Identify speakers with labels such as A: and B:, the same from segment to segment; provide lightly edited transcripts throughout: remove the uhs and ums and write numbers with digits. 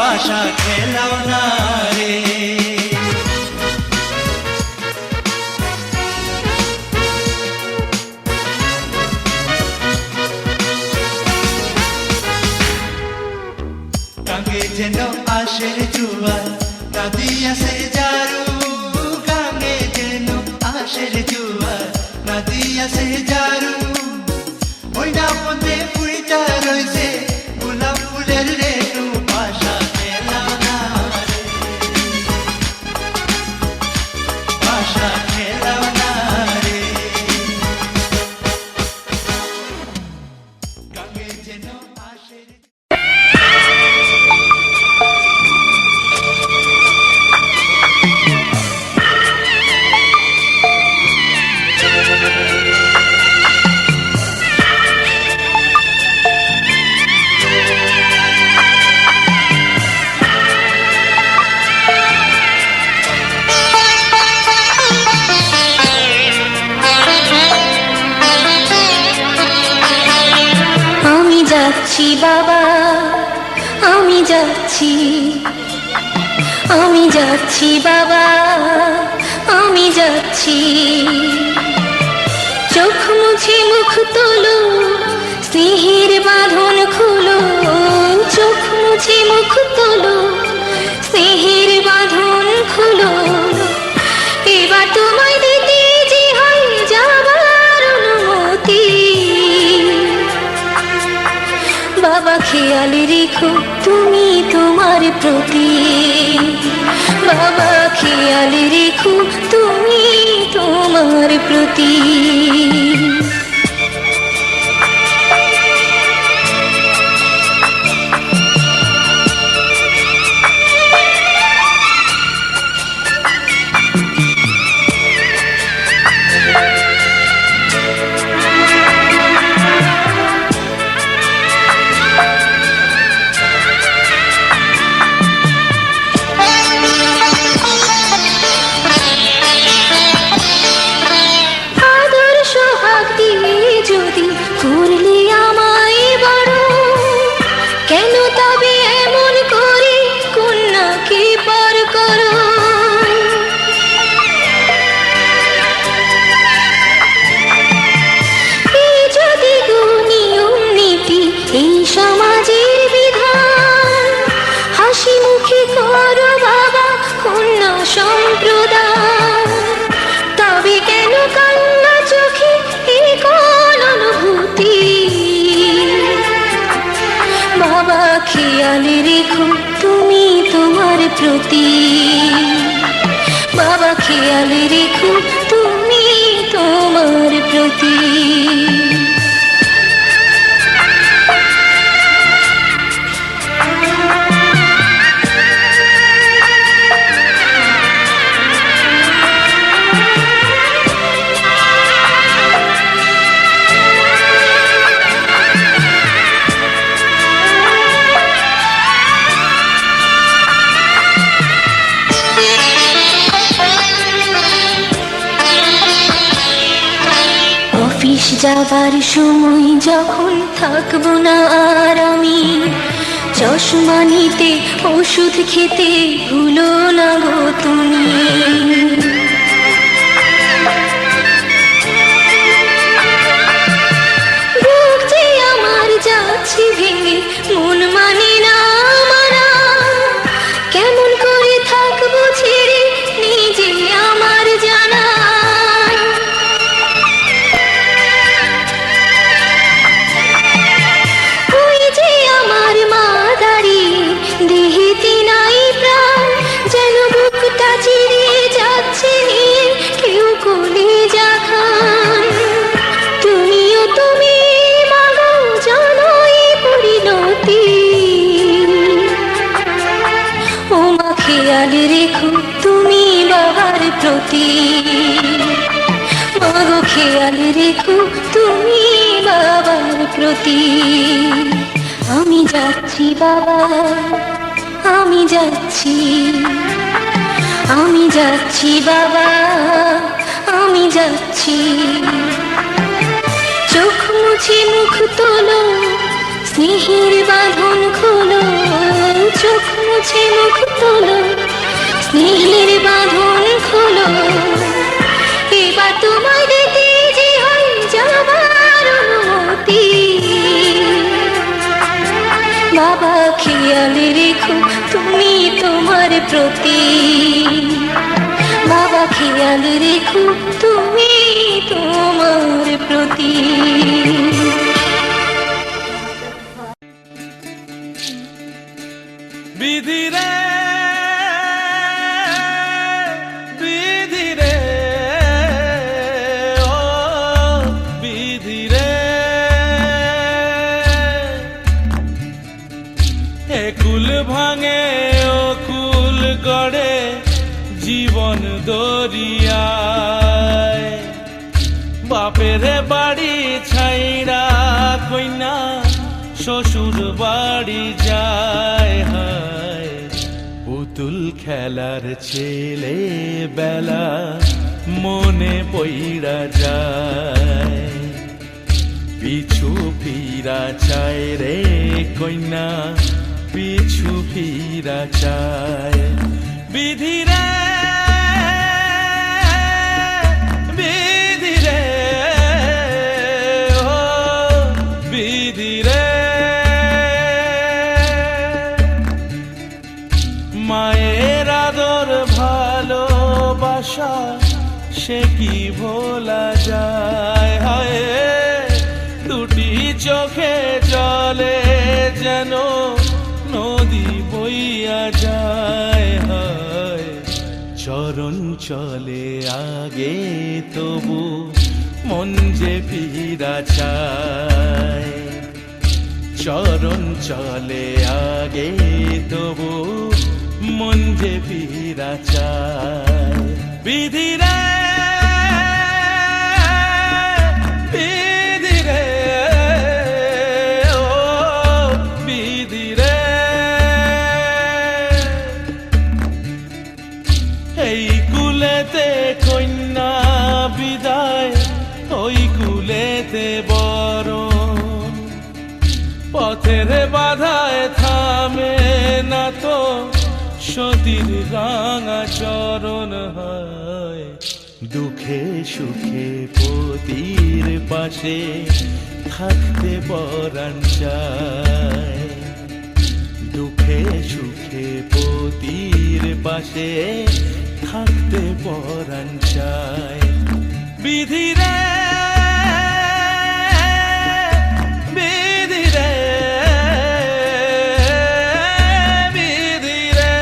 A: आशा खेलौना रे गांगे जेन आशेर जुआर नदिया से जारू गांगे जेन आशेर जुआर नदिया से जारू ওই না পথে ফুইটা রইছে গোলাপ ফুলের রেণু আশা খেলৌনা রে আশা খেলৌনা রে গাঙ্গে যেন আশের
B: যাচ্ছি বাবা, আমি যাচ্ছি, আমি যাচ্ছি বাবা, আমি যাচ্ছি। চোখ মুছে মুখ তোলো, স্নেহের বাঁধন খুলো, চোখ মুছে মুখ তোলো, স্নেহের বাঁধন খুলো। এবার তোমায় দিতে যে হয় যাবার অনুমতি। বাবা খেয়াল রেখো তুমি তোমার প্রতি, বাবা খেয়াল রেখো তুমি তোমার প্রতি। খেয়াল রেখো তুমি তোমার প্রতি, বাবা খেয়াল রেখো তুমি তোমার প্রতি। যাবার সময় যখন থাকবো না আর আমি, চশমা নিতে ওষুধ খেতে ভুলো না গো তুমি। বুক যে আমার যাচ্ছে ভেঙে, মন মানে না মানা, কেমন করে থাকবো ছেড়ে নিজে আমার জানা। খেয়াল রেখো তুমি বাবার প্রতি, মাগো খেয়াল রেখো তুমি বাবার প্রতি। আমি যাচ্ছি বাবা, আমি যাচ্ছি, আমি যাচ্ছি বাবা, আমি যাচ্ছি। চোখ মুছে মুখ তোলো, স্নেহের বাঁধন খুলো, চোখ মুছে মুখ তোলো, স্নেহের বাঁধন খুলো। এবার তোমায় দিতে যে হয় যাবার অনুমতি। বাবা খেয়াল রেখো তুমি তোমার প্রতি, বাবা খেয়াল রেখো তুমি তোমার প্রতি।
C: বিধি রে বিধি রে ও বিধি রে, একুল ভাঙে ও কুল গড়ে জীবন দরিয়ায়। বাপের বাড়ি ছাইরা কইনা শ্বশুর বাড়ি যায়, হায় পুতুল খেলার ছেলে বেলা মনে পইড়া যায়। পিছু ফিরা চায় রে কন্যা, পিছু ফিরা চায়। বিধি রে বিধি রে ও বিধি রে, মায়ের আদর ভালোবাসা সে কি ভোলা যায়। হায় দুটি চোখে জলে যেন নদী বইয়া যায়। হায় চরণ চলে আগে তবু মন যে ফিরা চায়। চরণ চলে আগে তবু মন যে ফিরা চায়। বিধি রে বিধি রে ও বিধি রে, এই কুলেতে কন্যা বিদায়, ওই কুলেতে বরণ। পথের বাধায় থামে না তো সতীর রাঙা চরণ। হয় দুঃখে সুখে পতির পাশে থাকতে পরাণ চায়। দুঃখে সুখে পতির পাশে থাকতে পরাণ চায়। বিধি রে বিধি রে বিধি রে।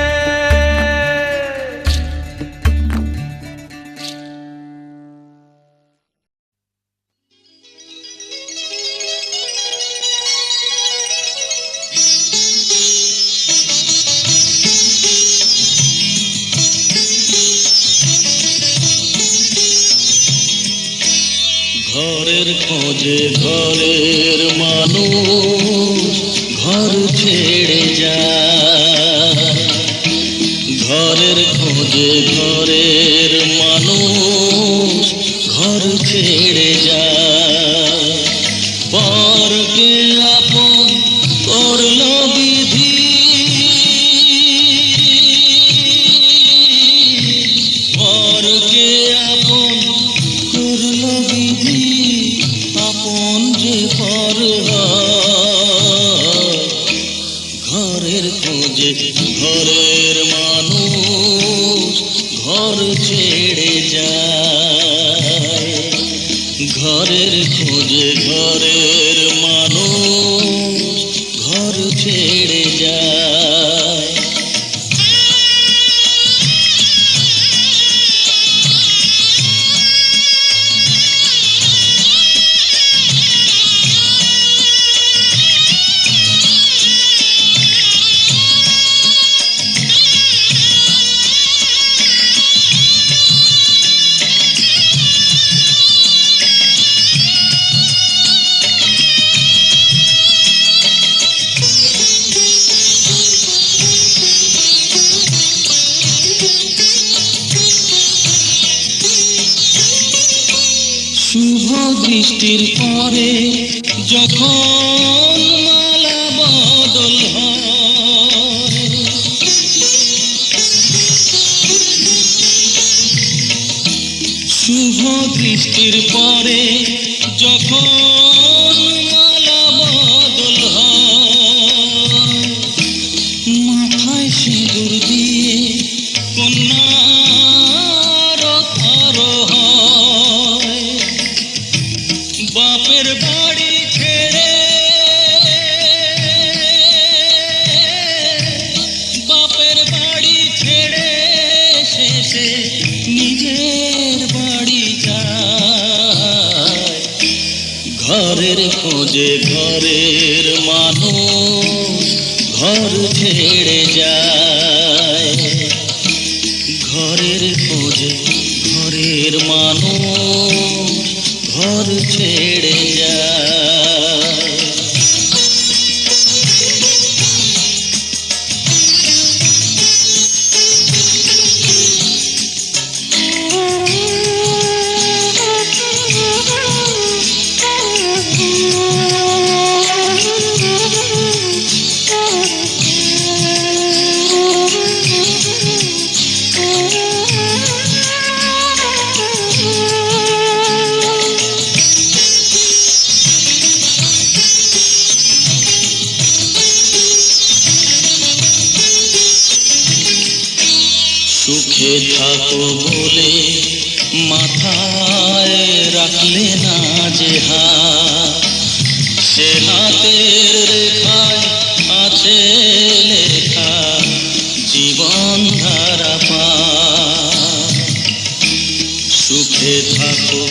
D: ঘরের খোঁজে ঘরের মানুষ ঘর ছেড়ে যায়। ঘরের খোঁজে ঘরের মানুষ ঘর ছেড়ে যায়। পরকে আপন করল বিধি, পরকে আপন করল বিধি, আপন যে পর হয়। ঘরের খোঁজে ঘরের মানুষ ঘর ছেড়ে যায়। ঘরের খোঁজে ঘরের মানুষ ঘর ছেড়ে যায়। শুভ দৃষ্টির পরে যখন মালা বদল হয়, শুভ দৃষ্টির পরে যখন মালা বদল হয়, মাথায় সিঁদুর দিয়ে কন্যার থর হয়। বাপের বাড়ি ছেড়ে, বাপের বাড়ি ছেড়ে শেষে নিজের বাড়ি যায়। ঘরের খোঁজে ঘরের মানুষ ঘর ছেড়ে যায়। ঘরের খোঁজে ঘরের মানুষ ঘর ছেড়ে যায়।
B: Oh
D: সুখে থাকো বলে মাথায় রাখলে না যে হাত, সে হাতের রেখায় আছে লেখা জীবন ধারা পার। সুখে থাকো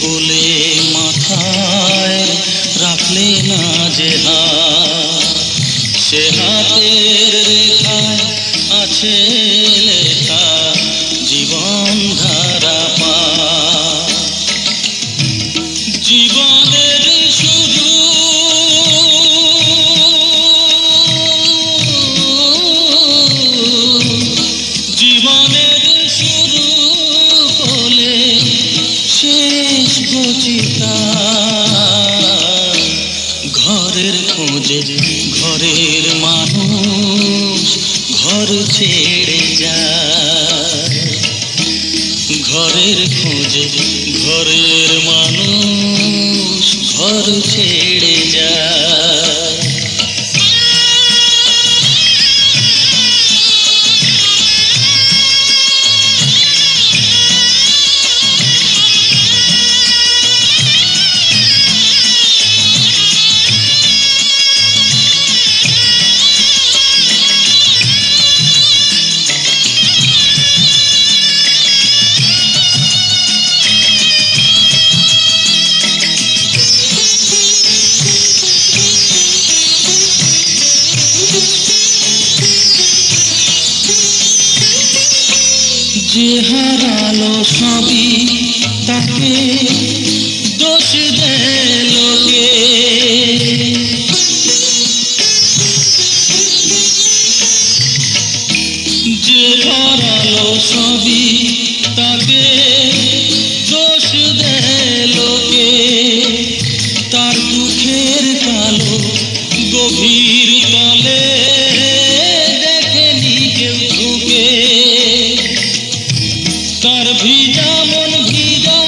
D: বলে মাথায় রাখলে না যে হাত, সে হাতের রেখায় আছে লেখা জীবন ধারা পার। জীবনের শুরু জীবনের শুরু বলে শেষ গচিতা, ঘরের খোঁজে ঘরের মানুষ ঘর ছেড়ে যায়, ঘরের খোঁজে ঘরের মানুষ ঘর ছেড়ে যায়। যে হারালো সবই তাকে দোষ দেয় লোকে, যে হারালো সবই তাকে দোষ দেয় লোকে, তার দুঃখের কালো গভীর তলে দেখেনি কেউ ঢুকে, তার ভিজা মন ভিজা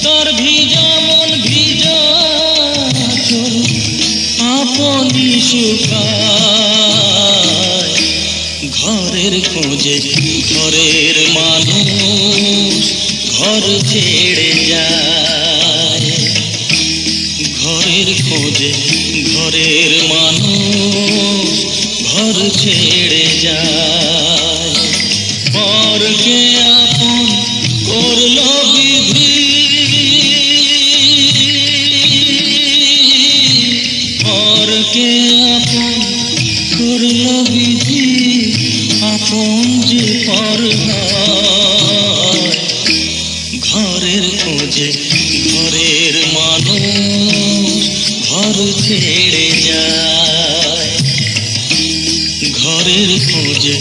D: তার ভিজা মন ভিজা আপনি শুকায়, ঘরের খোঁজে ঘরের মানুষ ঘর ছেড়ে যায়, ঘরের খোঁজে ঘরের মানুষ ঘর ছেড়ে যায়। পরকে আপন করলো বিধি, পরকে আপন করলো বিধি, আপন যে পর হয়, ঘরের খোঁজে ঘরের মানুষ ঘর ছেড়ে যায়, ঘরের খোঁজে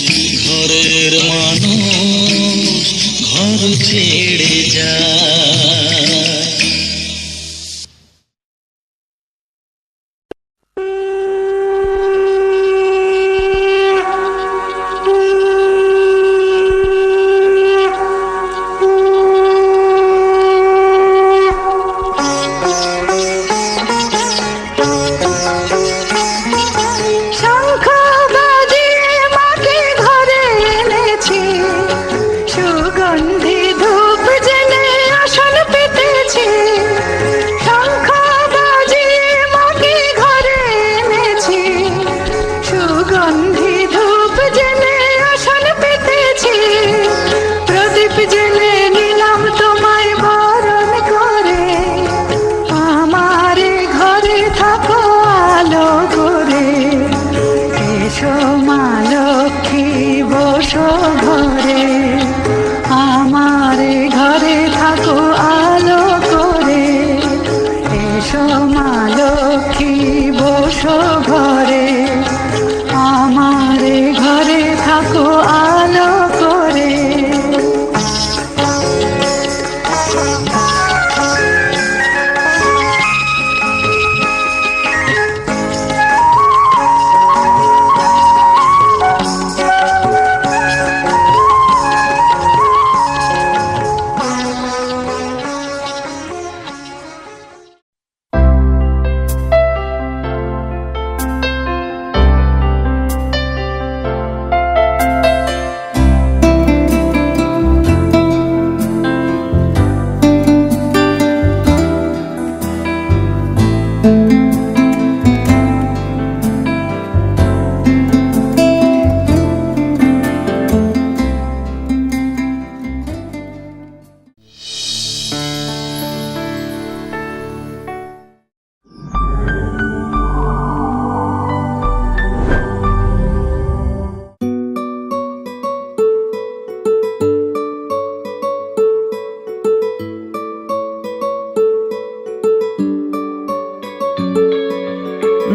D: ঘরের মানুষ ঘর ছেড়ে যায়।
B: শঙ্খ বাজিয়ে মাকে ঘরে এনেছি, সুগন্ধি ধূপ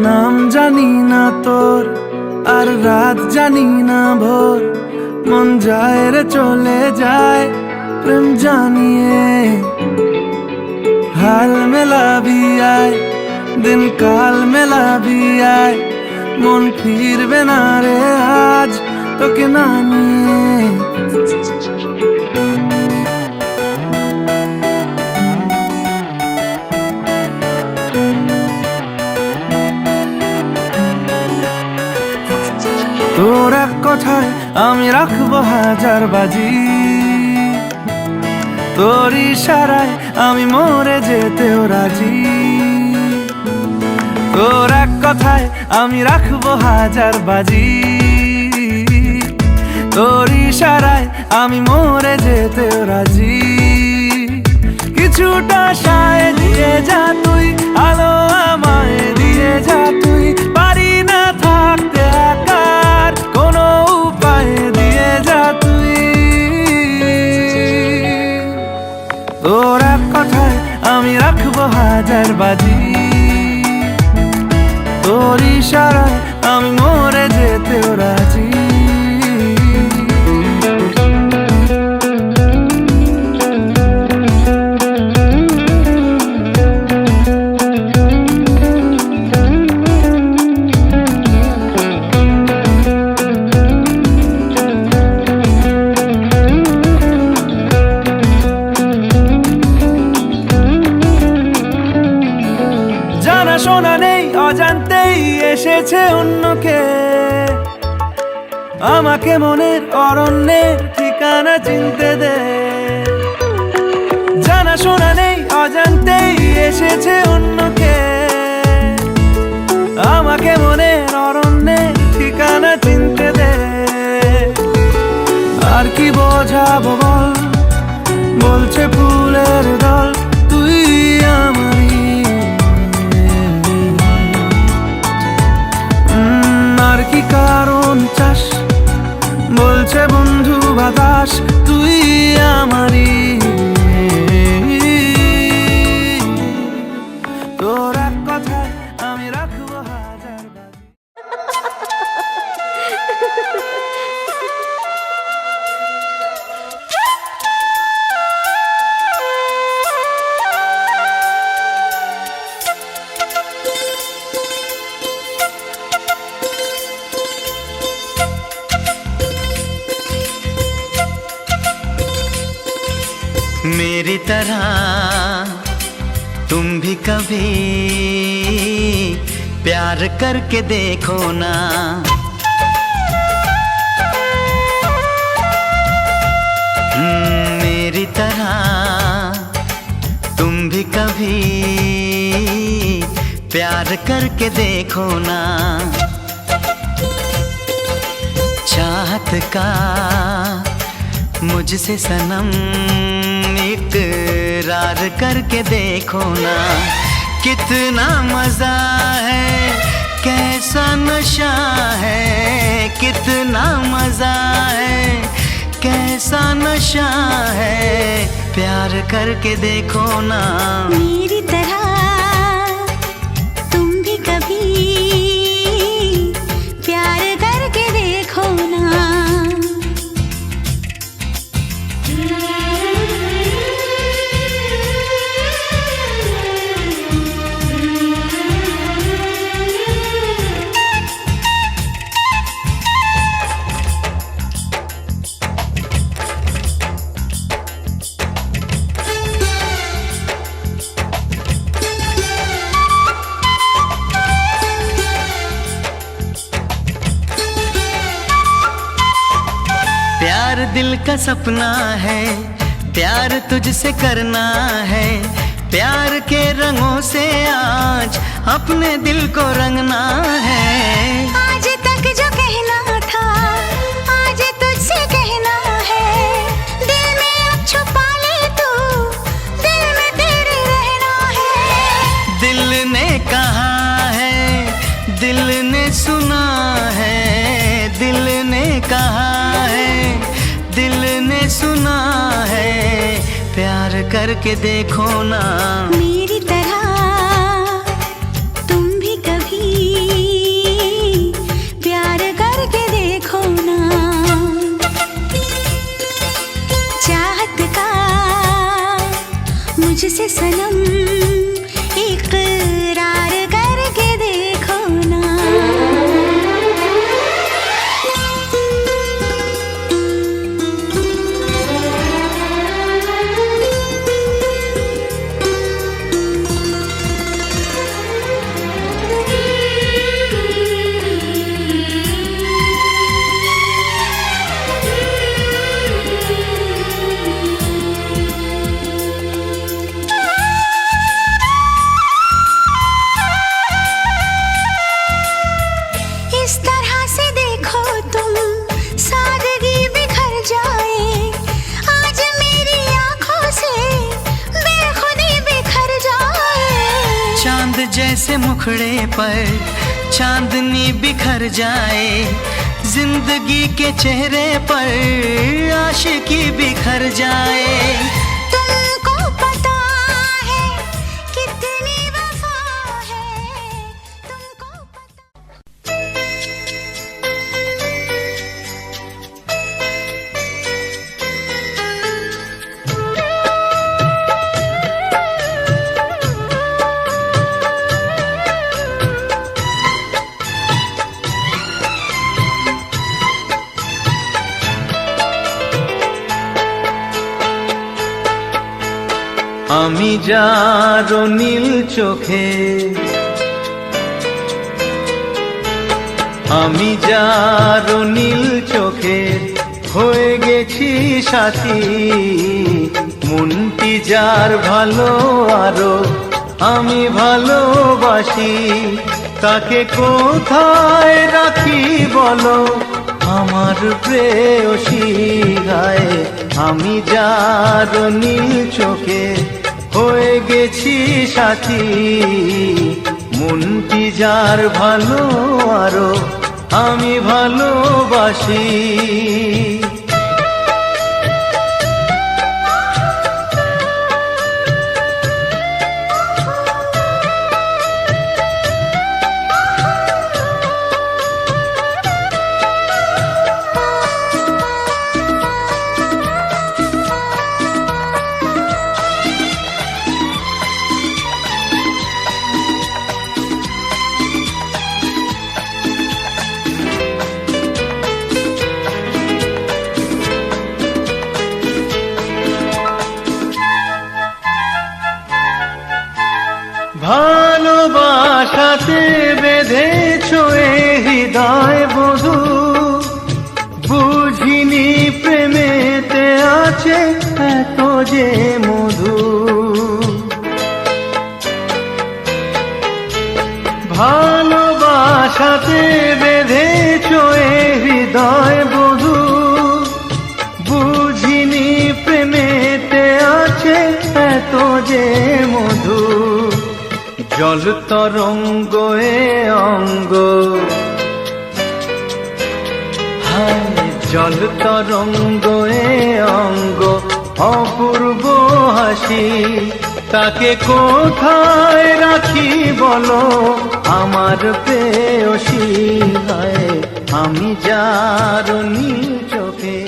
C: নাম জানি না তোর, আর রাত জানি না ভোর, মন যায় রে চলে যায় প্রেম জানিয়ে। হাল মেলাবি আয়, দিন কাল মেলাবি আয়, মন ফিরবে না রে আজ তোকে না নিয়ে। তোর এক কথায় আমি রাখবো হাজার বাজি, তোর ইশারায় আমি মরে যেতেও রাজি। তোর এক কথায় আমি রাখবো হাজার বাজি, তোর ইশারায় আমি মরে যেতেও রাজি। কিছুটা সায় দিয়ে যা তুই, আলো আমায় দিয়ে যা তুই, পারি না থাকতে একার কোনো উপায় দিয়ে যা তুই। তোর এক কথায় আমি রাখবো হাজার বাজি, তোর ইশারায় আমি মরে যেতেও রাজি। জানা শোনা নেই, অজান্তেই এসেছে অন্যকে, আমাকে মনের অরণ্যের ঠিকানা চিনতে দে। জানা শোনা নেই, অজান্তেই এসেছে অন্যকে, আমাকে মনের অরণ্যের ঠিকানা চিনতে দে। আর কি বোঝাবো বল, বলছে ফুলের দল তুই আমারই। আর কি কারণ চাস, বলছে বন্ধু বাতাস তুই আমারই। তোর এক কথায় আমি রাখবো হাজার বাজি।
A: मेरी तरह तुम भी कभी प्यार करके देखो ना, मेरी तरह तुम भी कभी प्यार करके देखो ना। चाहत का मुझसे सनम इकरार करके देखो ना, कितना मजा है, कैसा नशा है, कितना मजा है, कैसा नशा है, प्यार करके देखो ना।
B: मेरी तरह तुम भी कभी प्यार करके देखो ना।
A: प्यार दिल का सपना है, प्यार तुझसे करना है, प्यार के रंगों से आज अपने दिल को रंगना है।
B: आज तक जो कहना था आज तुझसे कहना है, दिल में अब छुपा ले तू, दिल में तेरे रहना है।
A: दिल ने कहा है, दिल ने सुना है, दिल ने कहा है, दिल ने सुना है, प्यार करके देखो ना।
B: मेरी तरह तुम भी कभी
A: जैसे मुखड़े पर चांदनी बिखर जाए, जिंदगी के चेहरे पर आशिकी बिखर जाए।
B: तुमको पता है कितनी वफा है, तुमको पता।
C: আমি যার নীল চোখে, আমি যার নীল চোখে হয়ে গেছি সাথী। মনটি যার ভালো আরো আমি ভালোবাসি, তাকে কোথায় রাখি বলো আমার প্রেয়সী গায়ে। আমি যার নীল চোখে হয়ে গেছি সাথী, মনটি যার ভালো আরো আমি ভালোবাসি। ভালোবাসাতে বেঁধেছো এ হৃদয় বধূ, বুঝিনি প্রেমেতে আছে এত যে মধু। ভালোবাসাতে বেঁধেছো এ হৃদয় বধূ, বুঝিনি প্রেমেতে আছে এত যে মধু। জল তরঙ্গ এ অঙ্গ, হায় জল তরঙ্গ এ অঙ্গ অপূর্ব হাসি, তাকে কোথায় রাখি বলো আমার প্রেয়সী গায়ে। আমি যার নীল চোখে